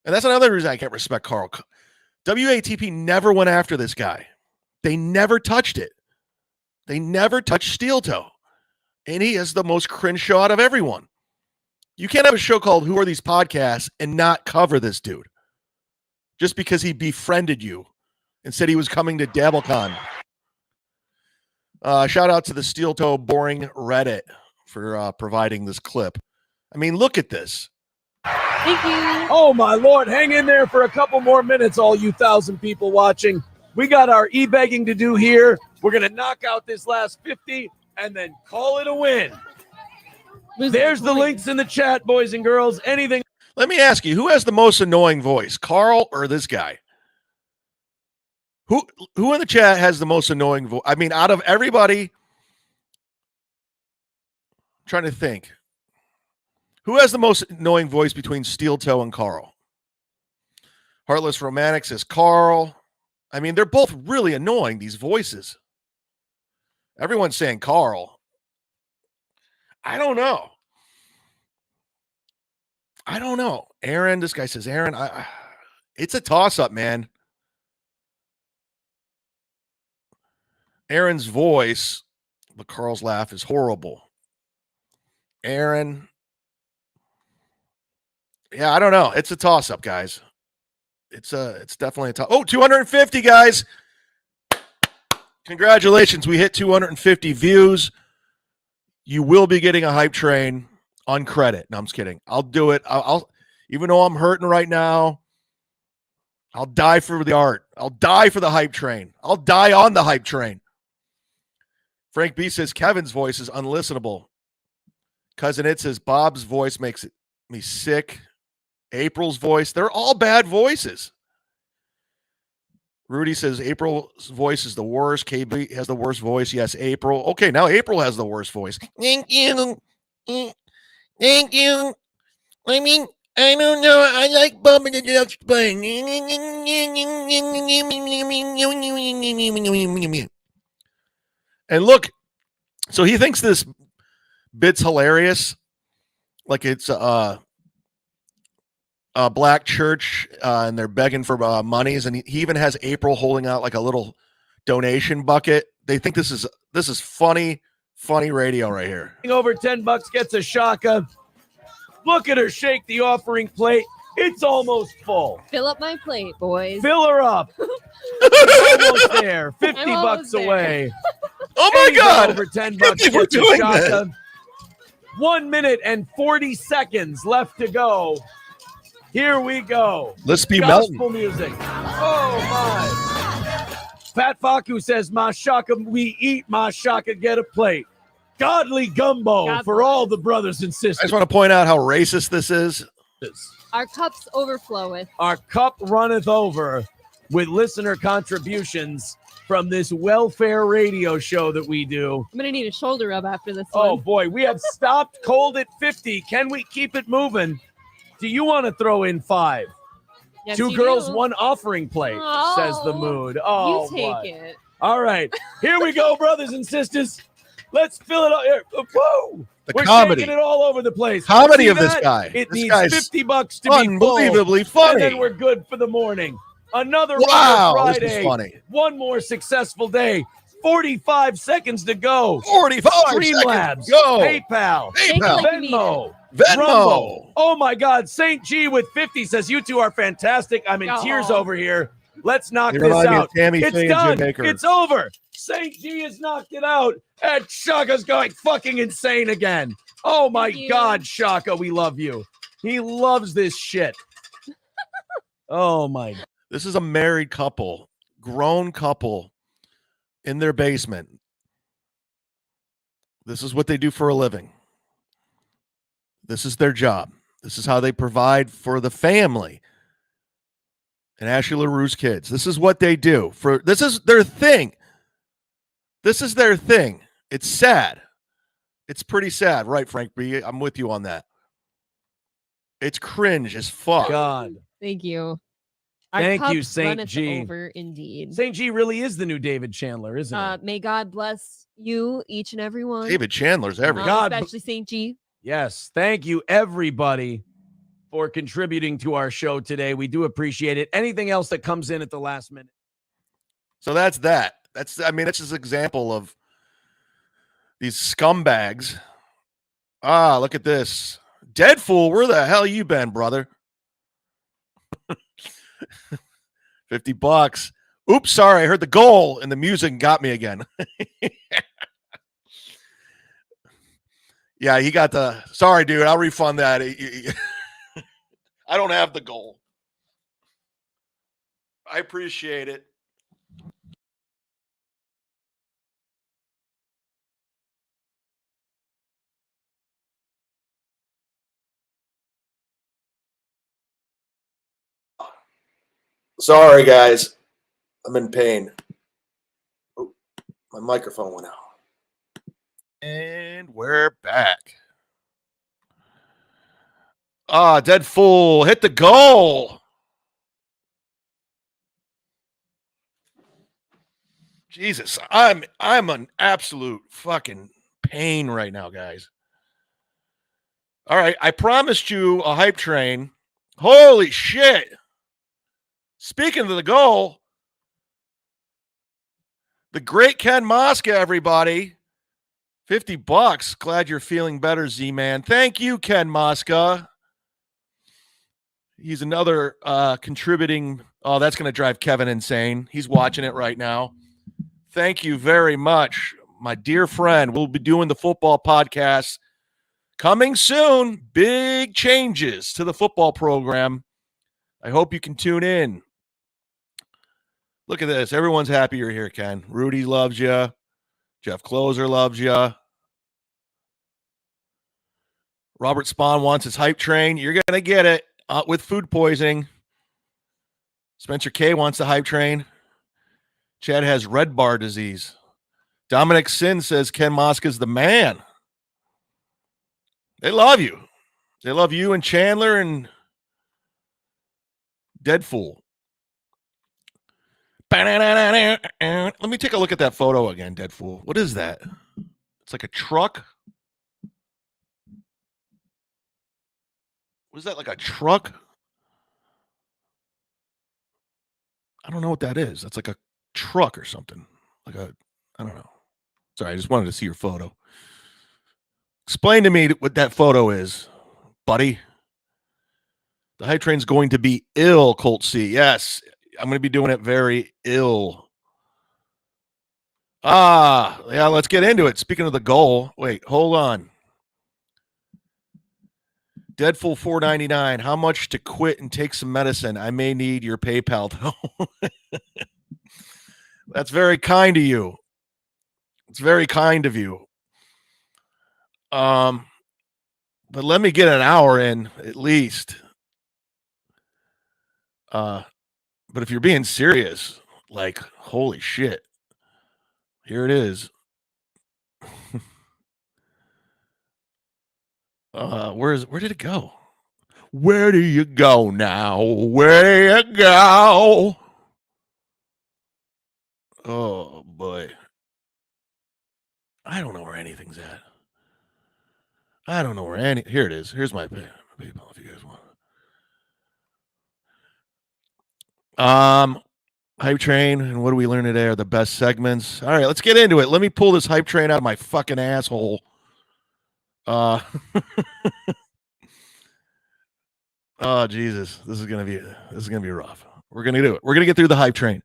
And that's another reason I can't respect Karl. WATP never went after this guy. They never touched it. They never touched Steel Toe. And he is the most cringe show out of everyone. You can't have a show called Who Are These Podcasts and not cover this dude. Just because he befriended you and said he was coming to DabbleCon. Shout out to the Steel Toe Boring Reddit for providing this clip. I mean, look at this. Thank you. Oh, my Lord. Hang in there for a couple more minutes, all you 1,000 people watching. We got our e-begging to do here. We're going to knock out this last 50 and then call it a win. There's the links in the chat, boys and girls. Anything. Let me ask you, who has the most annoying voice, Karl or this guy? Who in the chat has the most annoying voice? I mean, out of everybody, I'm trying to think. Who has the most annoying voice between Steel Toe and Karl? Heartless Romantic says Karl. I mean, they're both really annoying, these voices. Everyone's saying Karl. I don't know. Aaron, this guy says Aaron. It's a toss-up, man. Aaron's voice, but Karl's laugh is horrible. Aaron. Yeah, I don't know. It's a toss-up, guys. It's definitely a toss. Oh, 250, guys. Congratulations. We hit 250 views. You will be getting a hype train on credit. No, I'm just kidding. I'll do it. I'll even though I'm hurting right now, I'll die for the art. I'll die for the hype train. I'll die on the hype train. Frank B says Kevin's voice is unlistenable. Cousin It says Bob's voice makes me sick. April's voice. They're all bad voices. Rudy says April's voice is the worst. KB has the worst voice. Yes, April. Okay, now April has the worst voice. Thank you. Thank you. I mean, I don't know. I like Bob and the Duck Spine. And look, so he thinks this bit's hilarious. Like it's a black church and they're begging for monies. And he even has April holding out like a little donation bucket. They think this is funny radio right here. Over $10 gets a shaka. Look at her shake the offering plate. It's almost full. Fill up my plate, boys. Fill her up. Almost there. $50 almost there. away. Oh, Oh my God! Over $10 We're gets a doing shotgun. 1 minute and 40 seconds left to go. Here we go. Let's be gospel music. Oh my! Pat Faku says, "Ma shaka, we eat. Ma shaka, get a plate. Godly gumbo for all the brothers and I sisters." just want to point out how racist this is. Our cups overfloweth. Our cup runneth over with listener contributions from this welfare radio show that we do. I'm gonna need a shoulder rub after this Oh one. boy, we have stopped cold at 50. Can we keep it moving? Do you want to throw in 5? Yes, 2 you girls, do. 1 offering plate, says the mood. Oh, you take what? it. All right, here we go, brothers and sisters. Let's fill it up here. Whoa! We're comedy. shaking it all over the place. Comedy See of this that? guy. It This needs guy's $50 to be unbelievably full, funny. and then we're good for the morning. Another Wow, Runner this is Friday. funny. One more successful day. 45 seconds to go. 45 Streamlabs. seconds to go. PayPal. PayPal. Venmo. Venmo. Rumble. Oh my God. St. G with 50 says, "You two are fantastic. I'm in tears Aw. over here. Let's knock You this remind me of out. Tammy It's Faye and done. Jim Baker. It's over. St. G has knocked it out. And Shaka's going fucking insane again. Oh my Thank you. God, Shaka, we love you. He loves this shit. Oh my. This is a married couple, grown couple in their basement. This is what they do for a living. This is their job. This is how they provide for the family and Ashley LaRue's kids. This is what they do. This is their thing. This is their thing. It's sad. It's pretty sad, right, Frank B? I'm with you on that. It's cringe as fuck. God. Thank you. Our Thank you, cups Saint runneth G. Over, indeed. St. G really is the new David Chandler, isn't he? May God bless you, each and every one. David Chandler's everything. God especially St. G. Yes. Thank you, everybody, for contributing to our show today. We do appreciate it. Anything else that comes in at the last minute? So that's that. That's just an example of these scumbags. Ah, look at this. Dead fool, where the hell you been, brother? $50. Oops, sorry, I heard the goal and the music got me again. Yeah, he got the sorry, dude. I'll refund that. I don't have the goal. I appreciate it. Sorry, guys. I'm in pain. Oh, my microphone went out. And we're back. Ah, dead fool. Hit the goal. Jesus, I'm an absolute fucking pain right now, guys. All right, I promised you a hype train. Holy shit. Speaking of the goal, the great Ken Mosca, everybody. $50. Glad you're feeling better, Z-Man. Thank you, Ken Mosca. He's another contributing. Oh, that's going to drive Kevin insane. He's watching it right now. Thank you very much, my dear friend. We'll be doing the football podcast coming soon. Big changes to the football program. I hope you can tune in. Look at this. Everyone's happy you're here, Ken. Rudy loves you. Jeff Closer loves you. Robert Spahn wants his hype train. You're going to get it with food poisoning. Spencer K wants the hype train. Chad has red bar disease. Dominic Sin says Ken Mosca's the man. They love you. They love you and Chandler and Deadfool. Let me take a look at that photo again, Deadfool. What is that? It's like a truck. What is that, like a truck? I don't know what that is. That's like a truck or something. I don't know. Sorry, I just wanted to see your photo. Explain to me what that photo is, buddy. The hype train's going to be ill, Colt C. Yes, I'm going to be doing it very ill. Yeah, let's get into it. Speaking of the goal, wait, hold on. Deadpool 499. How much to quit and take some medicine? I may need your PayPal though. That's very kind of you. It's very kind of you. But let me get an hour in at least. But if you're being serious, like, holy shit. Here it is. Where did it go? Where do you go now? Where do you go? Oh boy. I don't know where anything's at. I don't know where any. Here it is. Here's my PayPal if you guys want. Hype train and what do we learn today are the best segments. All right, let's get into it. Let me pull this hype train out of my fucking asshole. Oh Jesus, this is gonna be rough. We're gonna do it. We're gonna get through the hype train.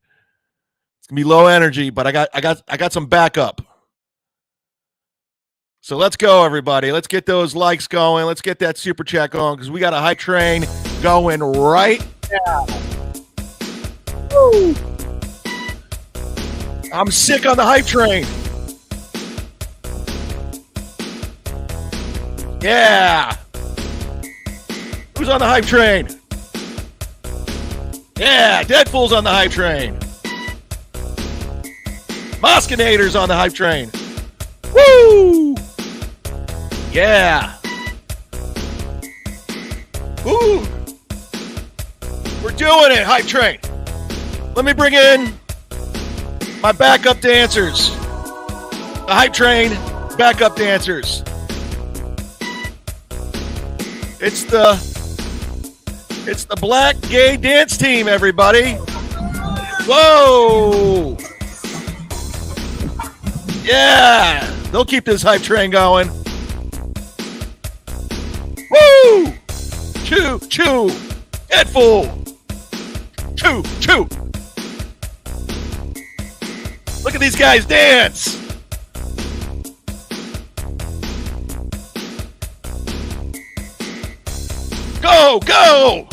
It's gonna be low energy, but I got some backup. So let's go, everybody. Let's get those likes going. Let's get that super chat going because we got a hype train going right now. Woo. I'm sick on the hype train. Yeah. Who's on the hype train? Yeah, Deadpool's on the hype train. Moskinator's on the hype train. Woo! Yeah. Woo! We're doing it, hype train. Let me bring in my backup dancers. The hype train backup dancers. It's the black gay dance team, everybody. Whoa! Yeah! They'll keep this hype train going. Woo! Choo, choo! Deadpool! Choo, choo! Look at these guys dance! Go, go!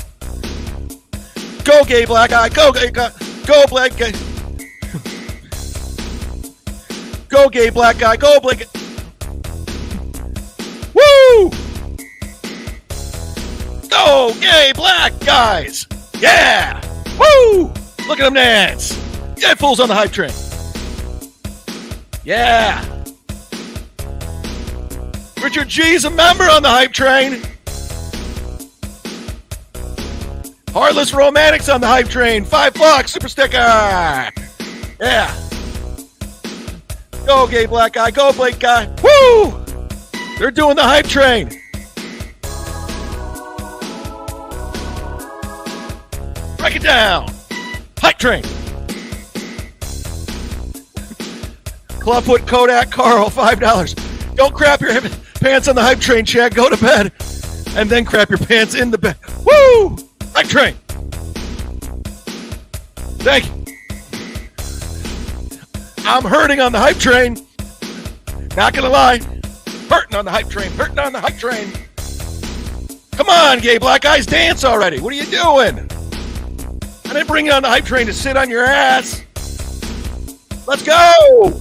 Go, gay black guy! Go, gay guy! Go, black guy! Go, gay black guy! Go, black guy! Woo! Go, gay black guys! Yeah! Woo! Look at them dance! Deadpool's on the hype train. Yeah! Richard G's a member on the hype train. Heartless Romantics on the hype train. $5 super sticker. Yeah. Go, gay black guy. Go, Blake guy. Woo! They're doing the hype train. Break it down. Hype train. Clubfoot Kodak Karl, $5. Don't crap your pants on the hype train, Chad. Go to bed. And then crap your pants in the bed. Woo! Hype train. Thank you. I'm hurting on the hype train. Not gonna lie. Hurting on the hype train. Hurting on the hype train. Come on, gay black guys, dance already. What are you doing? I didn't bring you on the hype train to sit on your ass. Let's go.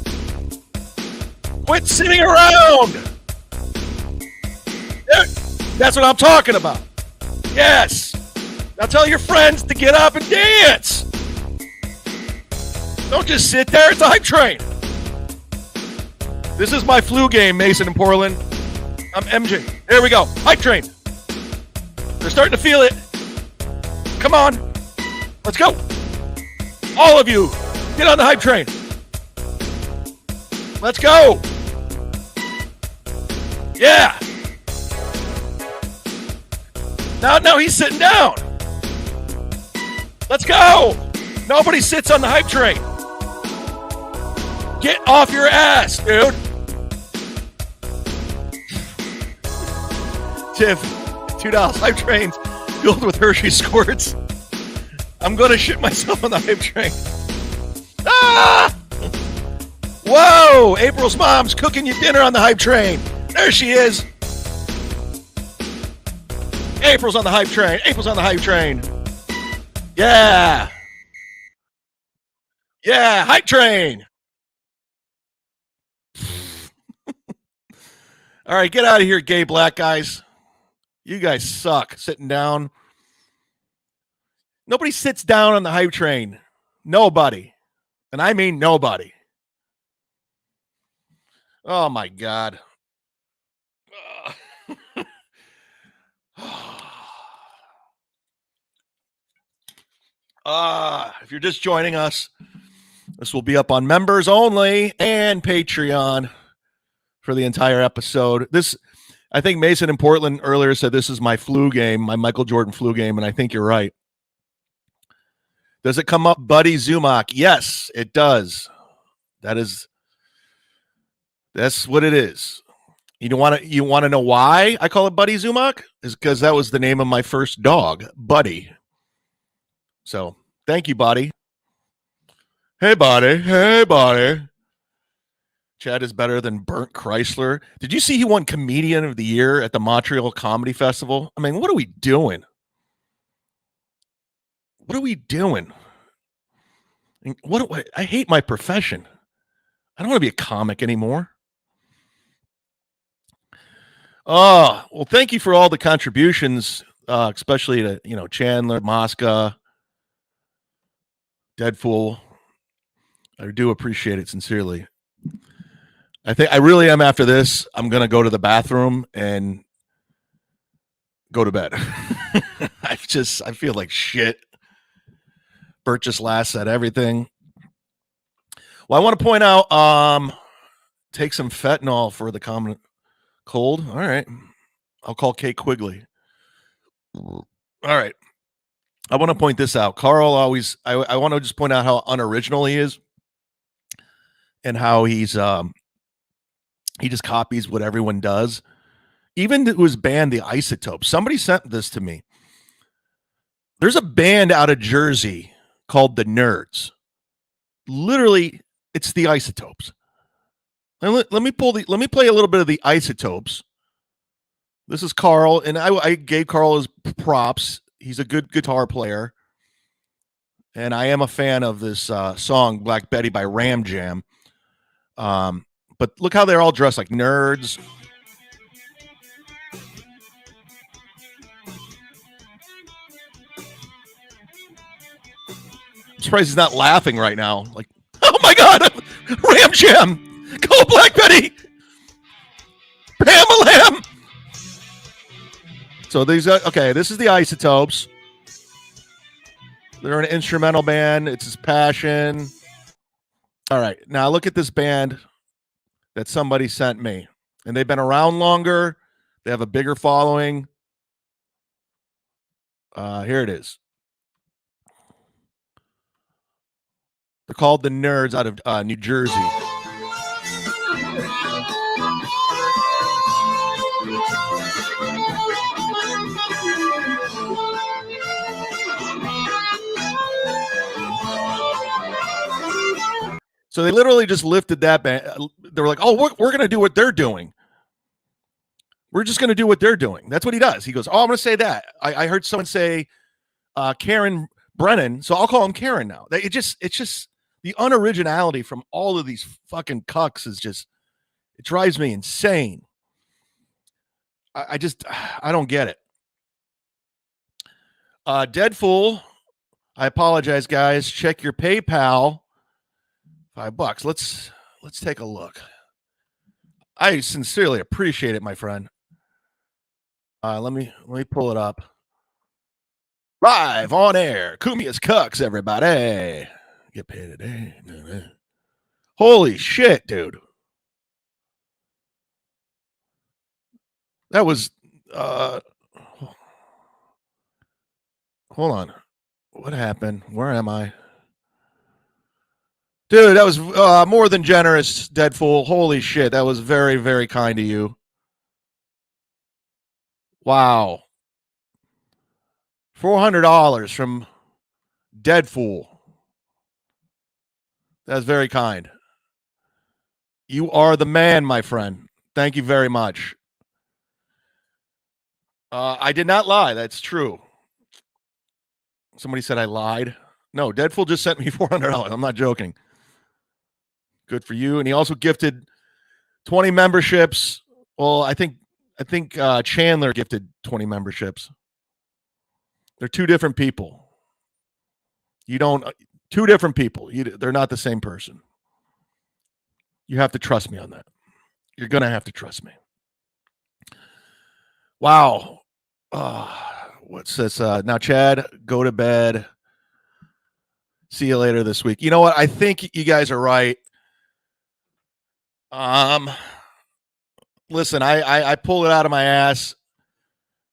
Quit sitting around. That's what I'm talking about. Yes. Now tell your friends to get up and dance. Don't just sit there. It's a hype train. This is my flu game, Mason and Portland. I'm MJ. There we go. Hype train. They're starting to feel it. Come on. Let's go. All of you, get on the hype train. Let's go. Yeah. Now he's sitting down. Let's go. Nobody sits on the hype train. Get off your ass, dude. Tiff, $2 hype trains filled with Hershey squirts. I'm going to shit myself on the hype train. Ah! Whoa! April's mom's cooking you dinner on the hype train. There she is. April's on the hype train. April's on the hype train. Yeah. Yeah, hype train. All right, get out of here, gay black guys. You guys suck sitting down. Nobody sits down on the hype train. Nobody. And I mean nobody. Oh, my God. If you're just joining us, this will be up on members only and Patreon for the entire episode. I think Mason in Portland earlier said this is my flu game, my Michael Jordan flu game, and I think you're right. Does it come up, Buddy Zumock? Yes, it does. That's what it is. You want to know why I call it Buddy Zumock? Is because that was the name of my first dog, Buddy. So thank you, Buddy. Hey, Buddy. Hey, Buddy. Chad is better than Burnt Chrysler. Did you see he won Comedian of the Year at the Montreal Comedy Festival? I mean, what are we doing? What are we doing? I hate my profession. I don't want to be a comic anymore. Oh, well, thank you for all the contributions, especially to, Chandler, Mosca, Deadfool. I do appreciate it sincerely. I think I really am after this. I'm going to go to the bathroom and go to bed. I feel like shit. Bert just laughs at everything. Well, I want to point out, take some fentanyl for the common cold. All right. I'll call Kate Quigley. All right. I want to point this out. Karl always, I want to just point out how unoriginal he is and how he just copies what everyone does. Even to his band, The Isotopes. Somebody sent this to me. There's a band out of Jersey called The Nerds. Literally, it's The Isotopes. And let me play a little bit of The Isotopes. This is Karl, and I gave Karl his props. He's a good guitar player. And I am a fan of this song, Black Betty by Ram Jam. But look how they're all dressed like nerds. I'm surprised he's not laughing right now. Like, oh my God, Ram Jam. Go Black Betty. Pam Lamb. So this is the Isotopes. They're an instrumental band. It's his passion. All right. Now look at this band that somebody sent me. And they've been around longer. They have a bigger following. Here it is. They're called The Nerds out of New Jersey. So they literally just lifted that band. They were like, oh, we're going to do what they're doing. We're just going to do what they're doing. That's what he does. He goes, oh, I'm going to say that. I heard someone say Karen Brennan, so I'll call him Karen now. It's just the unoriginality from all of these fucking cucks is just, it drives me insane. I don't get it. Deadfool, I apologize, guys. Check your PayPal. $5. Let's take a look. I sincerely appreciate it, my friend. Let me pull it up. Live on air. Cumia'S Cucks, everybody. Get paid today. Holy shit, dude. That was hold on. What happened? Where am I? Dude, that was more than generous, Deadfool. Holy shit. That was very, very kind of you. Wow. $400 from Deadfool. That's very kind. You are the man, my friend. Thank you very much. I did not lie. That's true. Somebody said I lied. No, Deadpool just sent me $400. I'm not joking. Good for you. And he also gifted 20 memberships. Well, I think Chandler gifted 20 memberships. They're two different people. Two different people. They're not the same person. You have to trust me on that. You're going to have to trust me. Wow. What's this? Now, Chad, go to bed. See you later this week. You know what? I think you guys are right. Listen, I pulled it out of my ass.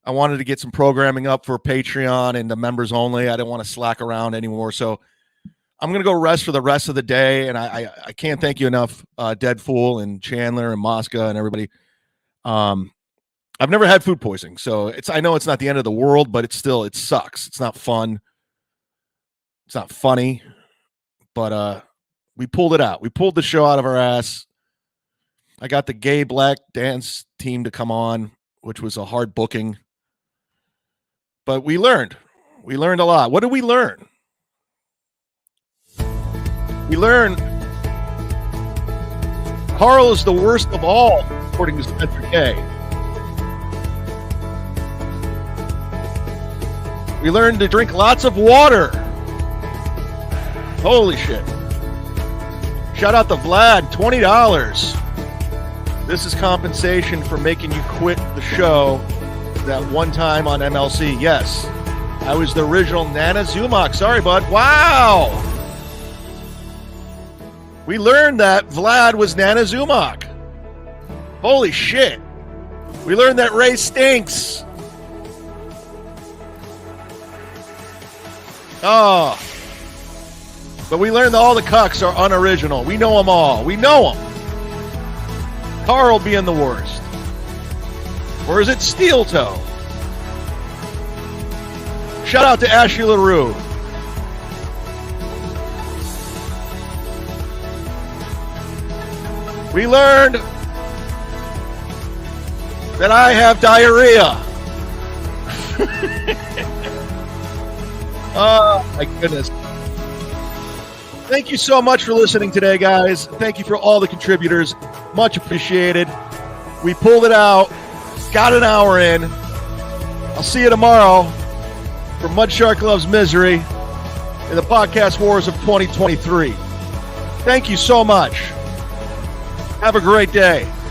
I wanted to get some programming up for Patreon and the members only. I didn't want to slack around anymore. So I'm going to go rest for the rest of the day. And I can't thank you enough, Deadpool and Chandler and Mosca and everybody. I've never had food poisoning. So I know it's not the end of the world, but it sucks. It's not fun. It's not funny, but we pulled it out. We pulled the show out of our ass. I got the gay black dance team to come on, which was a hard booking. But we learned. We learned a lot. What did we learn? We learned Karl is the worst of all, according to Spencer Gay. We learned to drink lots of water. Holy shit. Shout out to Vlad, $20. This is compensation for making you quit the show that one time on MLC. Yes, I was the original Nana Zumock. Sorry, bud. Wow. We learned that Vlad was Nana Zumock. Holy shit. We learned that Ray stinks. Oh. But we learned that all the Cucks are unoriginal. We know them all. We know them. Karl being the worst. Or is it Steel Toe? Shout out to Ashley LaRue. We learned that I have diarrhea. Oh, my goodness. Thank you so much for listening today, guys. Thank you for all the contributors. Much appreciated. We pulled it out. Got an hour in. I'll see you tomorrow for Mud Shark Loves Misery in the Podcast Wars of 2023. Thank you so much. Have a great day.